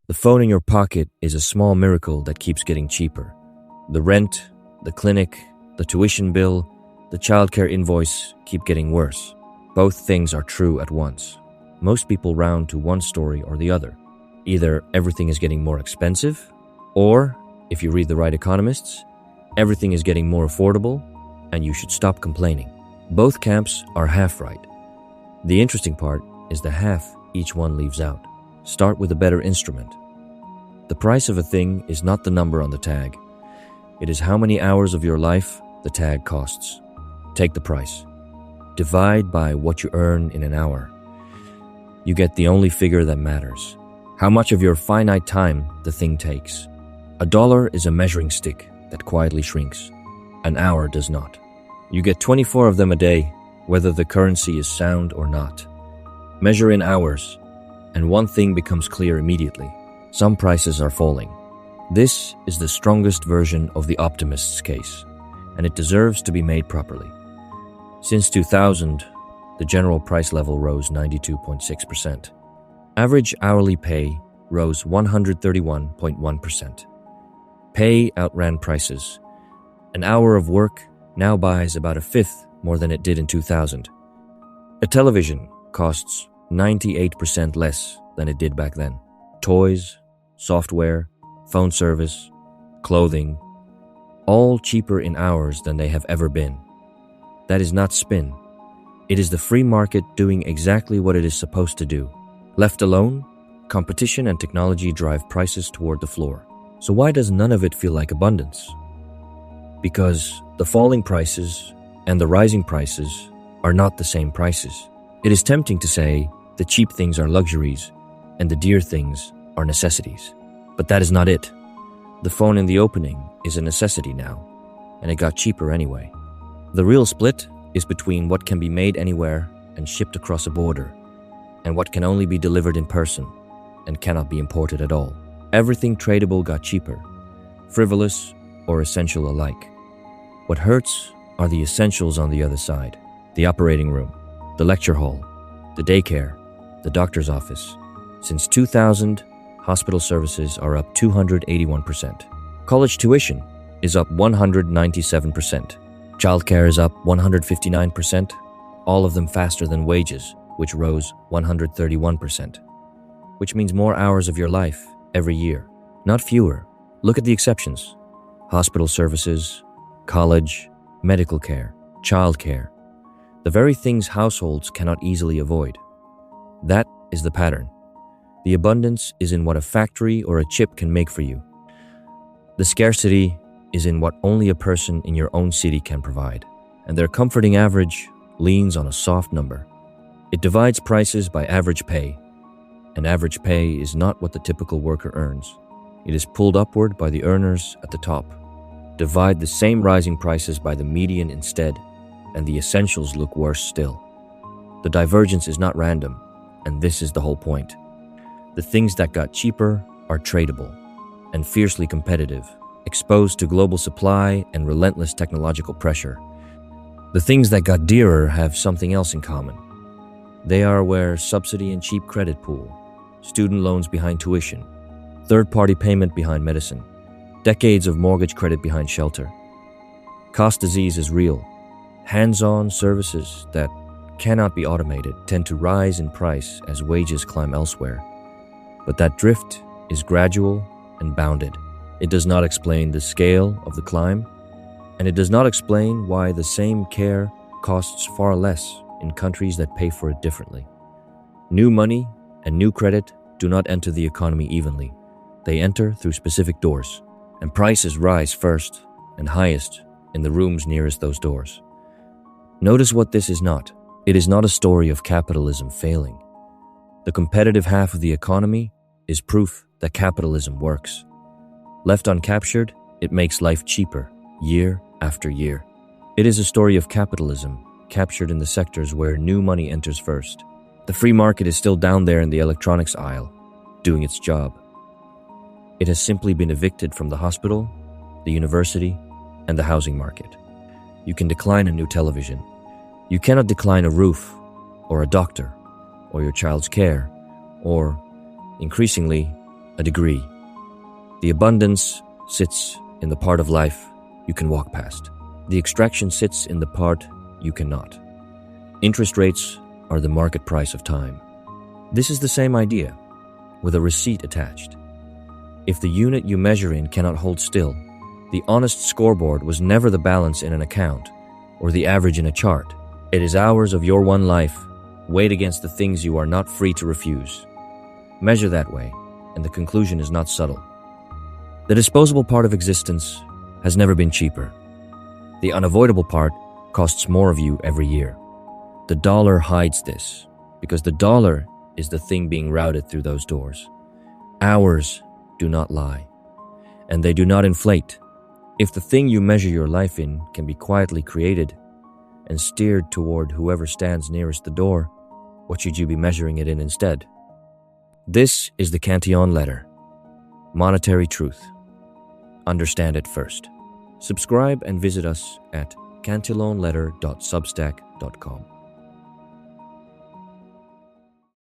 The phone in your pocket is a small miracle that keeps getting cheaper. The rent, the clinic, the tuition bill, the childcare invoice keep getting worse. Both things are true at once. Most people round to one story or the other. Either everything is getting more expensive, or, if you read the right economists, everything is getting more affordable and you should stop complaining. Both camps are half right. The interesting part is the half each one leaves out. Start with a better instrument. The price of a thing is not the number on the tag. It is how many hours of your life the tag costs. Take the price. Divide by what you earn in an hour. You get the only figure that matters. How much of your finite time the thing takes. $1 is a measuring stick that quietly shrinks. An hour does not. You get 24 of them a day, whether the currency is sound or not. Measure in hours, and one thing becomes clear immediately. Some prices are falling. This is the strongest version of the optimist's case, and it deserves to be made properly. Since 2000, the general price level rose 92.6%. Average hourly pay rose 131.1%. Pay outran prices. An hour of work now buys about a fifth more than it did in 2000. A television costs 98% less than it did back then. Toys, software, phone service, clothing, all cheaper in hours than they have ever been. That is not spin. It is the free market doing exactly what it is supposed to do. Left alone, competition and technology drive prices toward the floor. So why does none of it feel like abundance? Because the falling prices and the rising prices are not the same prices. It is tempting to say the cheap things are luxuries and the dear things are necessities. But that is not it. The phone in the opening is a necessity now, and it got cheaper anyway. The real split is between what can be made anywhere and shipped across a border, and what can only be delivered in person and cannot be imported at all. Everything tradable got cheaper, frivolous or essential alike. What hurts are the essentials on the other side. The operating room, the lecture hall, the daycare, the doctor's office. Since 2000, hospital services are up 281%. College tuition is up 197%. Childcare is up 159%, all of them faster than wages, which rose 131%. Which means more hours of your life every year, not fewer. Look at the exceptions. Hospital services, college, medical care, childcare. The very things households cannot easily avoid. That is the pattern. The abundance is in what a factory or a chip can make for you. The scarcity is in what only a person in your own city can provide. And their comforting average leans on a soft number. It divides prices by average pay. And average pay is not what the typical worker earns. It is pulled upward by the earners at the top. Divide the same rising prices by the median instead, and the essentials look worse still. The divergence is not random, and this is the whole point. The things that got cheaper are tradable and fiercely competitive, exposed to global supply and relentless technological pressure. The things that got dearer have something else in common. They are where subsidy and cheap credit pool, student loans behind tuition, third-party payment behind medicine, decades of mortgage credit behind shelter. Cost disease is real. Hands-on services that cannot be automated tend to rise in price as wages climb elsewhere. But that drift is gradual and bounded. It does not explain the scale of the climb, and it does not explain why the same care costs far less in countries that pay for it differently. New money and new credit do not enter the economy evenly. They enter through specific doors, and prices rise first and highest in the rooms nearest those doors. Notice what this is not. It is not a story of capitalism failing. The competitive half of the economy is proof that capitalism works. Left uncaptured, it makes life cheaper, year after year. It is a story of capitalism, captured in the sectors where new money enters first. The free market is still down there in the electronics aisle, doing its job. It has simply been evicted from the hospital, the university, and the housing market. You can decline a new television. You cannot decline a roof, or a doctor, or your child's care, or, increasingly, a degree. The abundance sits in the part of life you can walk past. The extraction sits in the part you cannot. Interest rates are the market price of time. This is the same idea, with a receipt attached. If the unit you measure in cannot hold still, the honest scoreboard was never the balance in an account or the average in a chart. It is hours of your one life weighed against the things you are not free to refuse. Measure that way, and the conclusion is not subtle. The disposable part of existence has never been cheaper. The unavoidable part costs more of you every year. The dollar hides this, because the dollar is the thing being routed through those doors. Hours do not lie, and they do not inflate. If the thing you measure your life in can be quietly created and steered toward whoever stands nearest the door, what should you be measuring it in instead? This is the Cantillon letter. Monetary truth. Understand it first. Subscribe and visit us at cantillonletter.substack.com.